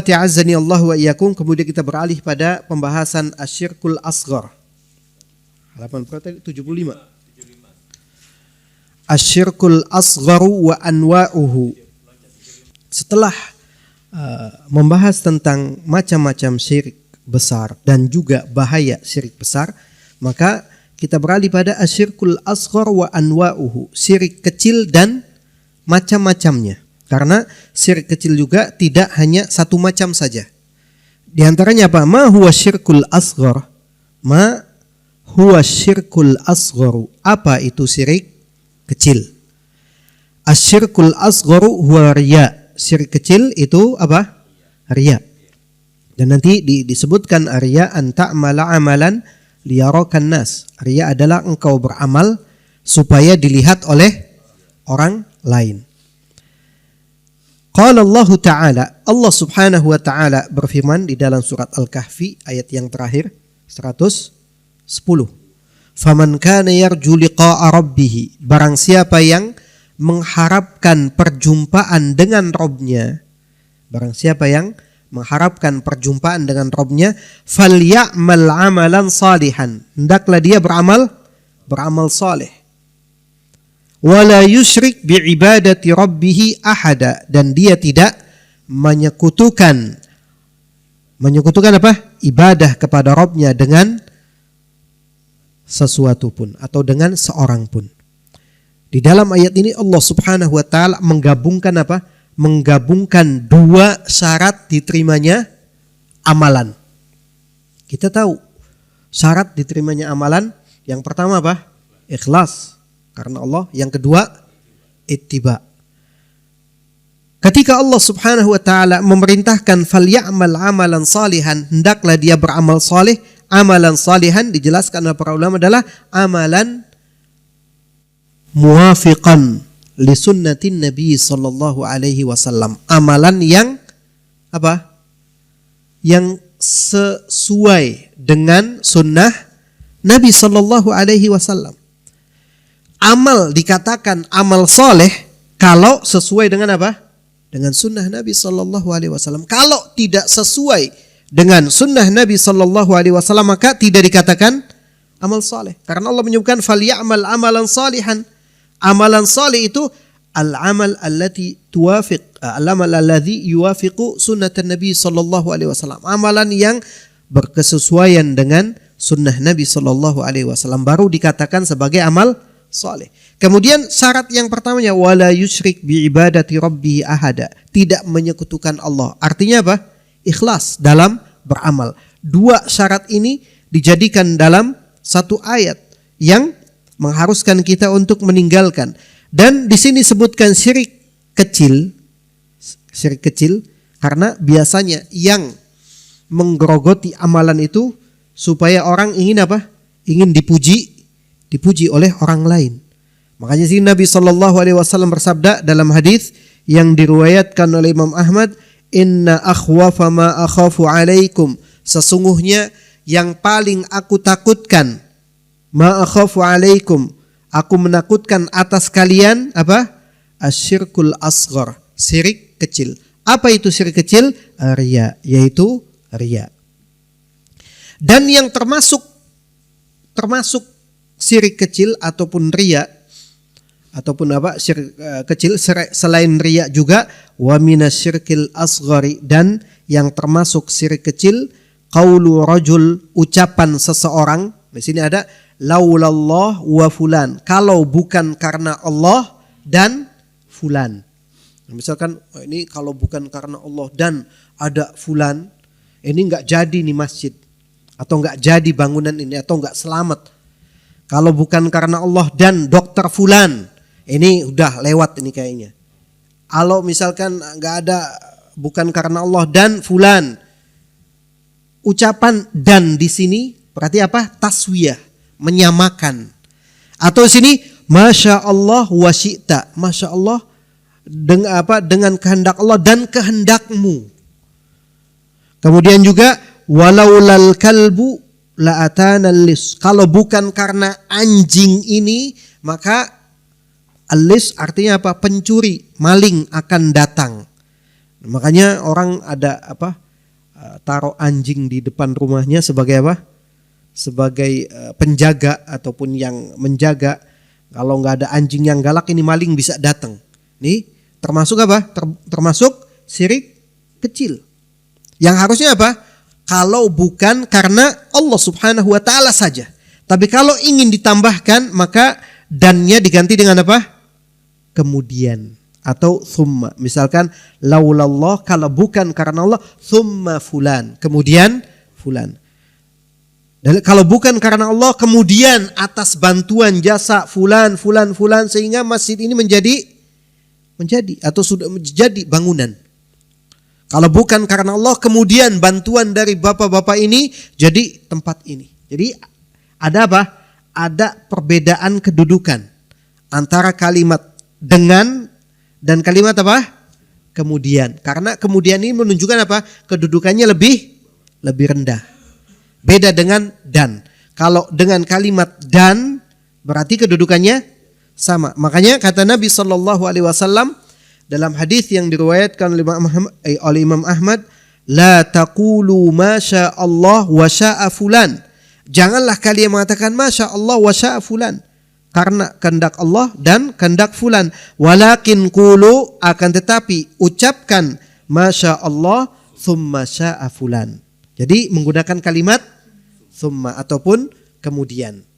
ikhwati azzani Allah wa iyyakum, kemudian kita beralih pada pembahasan asyirkul asghar. Halaman berapa tadi? 75. Asyirkul asgharu wa anwa'uhu. Setelah membahas tentang macam-macam syirik besar dan juga bahaya syirik besar, maka kita beralih pada asyirkul asghar wa anwa'uhu, syirik kecil dan macam-macamnya. Karena syirik kecil juga tidak hanya satu macam saja. Di antaranya apa? Ma huwa syirkul asghar? Ma huwa syirkul asgharu? Apa itu syirik kecil? Asyirkul asgharu huwa riya. Syirik kecil itu apa? Riya. Dan nanti disebutkan riya an ta'mala amalan liyarakan nas. Riya adalah engkau beramal supaya dilihat oleh orang lain. Qala Allah Ta'ala, Allah Subhanahu wa Ta'ala berfirman di dalam surat Al-Kahfi ayat yang terakhir 110. Faman kana yarju liqa'a rabbih, barang siapa yang mengharapkan perjumpaan dengan Rabb-nya, barang siapa yang mengharapkan perjumpaan dengan Rabb-nya, falyamal amalan salihan, hendaklah dia beramal saleh. Wala yusyrik biibadati rabbih ahada, dan dia tidak menyekutukan apa? Ibadah kepada Rabb-nya dengan sesuatu pun atau dengan seorang pun. Di dalam ayat ini Allah Subhanahu wa Ta'ala menggabungkan apa? Menggabungkan dua syarat diterimanya amalan. Kita tahu syarat diterimanya amalan, yang pertama apa? Ikhlas karena Allah, yang kedua ittiba. Ketika Allah Subhanahu wa Ta'ala memerintahkan falyamal amalan salihan, hendaklah dia beramal saleh. Amalan salihan dijelaskan oleh para ulama adalah amalan muwafiqan li sunnatin Nabi sallallahu alaihi wasallam. Amalan yang apa? Yang sesuai dengan sunnah Nabi sallallahu alaihi wasallam. Amal dikatakan amal soleh kalau sesuai dengan apa? Dengan sunnah Nabi sallallahu alaihi wasallam. Kalau tidak sesuai dengan sunnah Nabi sallallahu alaihi wasallam, maka tidak dikatakan amal saleh. Karena Allah menyebutkan falyamal amalan salihan. Amalan saleh itu al-amal allati tuwafiq, al-amal alladhi yuwafiqu sunnatan Nabi sallallahu alaihi wasallam. Amalan yang berkesesuaian dengan sunnah Nabi sallallahu alaihi wasallam baru dikatakan sebagai amal saleh. Kemudian syarat yang pertamanya wala yusyrik bi ibadati rabbih ahada, tidak menyekutukan Allah. Artinya apa? Ikhlas dalam beramal. Dua syarat ini dijadikan dalam satu ayat yang mengharuskan kita untuk meninggalkan. Dan di sini sebutkan syirik kecil karena biasanya yang menggerogoti amalan itu supaya orang ingin apa? Ingin dipuji oleh orang lain. Makanya sini Nabi sallallahu alaihi wasallam bersabda dalam hadis yang diriwayatkan oleh Imam Ahmad, inna akhwafa ma akhafu alaikum, sesungguhnya yang paling aku takutkan, ma akhafu alaikum, aku menakutkan atas kalian apa? Asyirkul asghar, syirik kecil. Apa itu syirik kecil? Riya, yaitu riya. Dan yang termasuk syirik kecil ataupun riya ataupun apa syirik kecil selain riya juga wa minasyirkil asghari, dan yang termasuk syirik kecil qaulu rajul, ucapan seseorang. Di sini ada laulallah wa fulan, kalau bukan karena Allah dan fulan. Misalkan ini kalau bukan karena Allah dan ada fulan, ini enggak jadi nih masjid, atau enggak jadi bangunan ini, atau enggak selamat. Kalau bukan karena Allah dan dokter fulan, ini udah lewat ini kayaknya. Kalau misalkan enggak ada, bukan karena Allah dan fulan, ucapan dan di sini berarti apa? Taswiyah, menyamakan. Atau sini masya Allah wa syi'ta, masya Allah dengan apa? Dengan kehendak Allah dan kehendakmu. Kemudian juga walaulal kalbu la atana lis, kalau bukan karena anjing ini maka alis artinya apa? Pencuri, maling akan datang. Makanya orang ada taruh anjing di depan rumahnya sebagai apa? Sebagai penjaga ataupun yang menjaga. Kalau nggak ada anjing yang galak ini maling bisa datang. Nih termasuk apa? Termasuk syirik kecil. Yang harusnya apa? Kalau bukan karena Allah Subhanahu wa taala saja. Tapi kalau ingin ditambahkan maka dannya diganti dengan apa? Kemudian atau thumma. Misalkan laulallah, kalau bukan karena Allah, thumma fulan, kemudian fulan. Dan kalau bukan karena Allah, kemudian atas bantuan jasa fulan sehingga masjid ini menjadi atau sudah menjadi bangunan. Kalau bukan karena Allah, kemudian bantuan dari bapak-bapak ini jadi tempat ini. Jadi ada apa? Ada perbedaan kedudukan antara kalimat dengan dan kalimat apa? Kemudian. Karena kemudian ini menunjukkan apa? Kedudukannya lebih rendah. Beda dengan dan. Kalau dengan kalimat dan berarti kedudukannya sama. Makanya kata Nabi SAW dalam hadis yang diriwayatkan oleh Imam Ahmad, la taqulu ma syaa Allah wa syaa fulan. Janganlah kalian mengatakan masya Allah wa syaa fulan, karena kehendak Allah dan kehendak fulan. Walakin qulu, akan tetapi ucapkan masya Allah thumma syaa fulan. Jadi menggunakan kalimat thumma ataupun kemudian.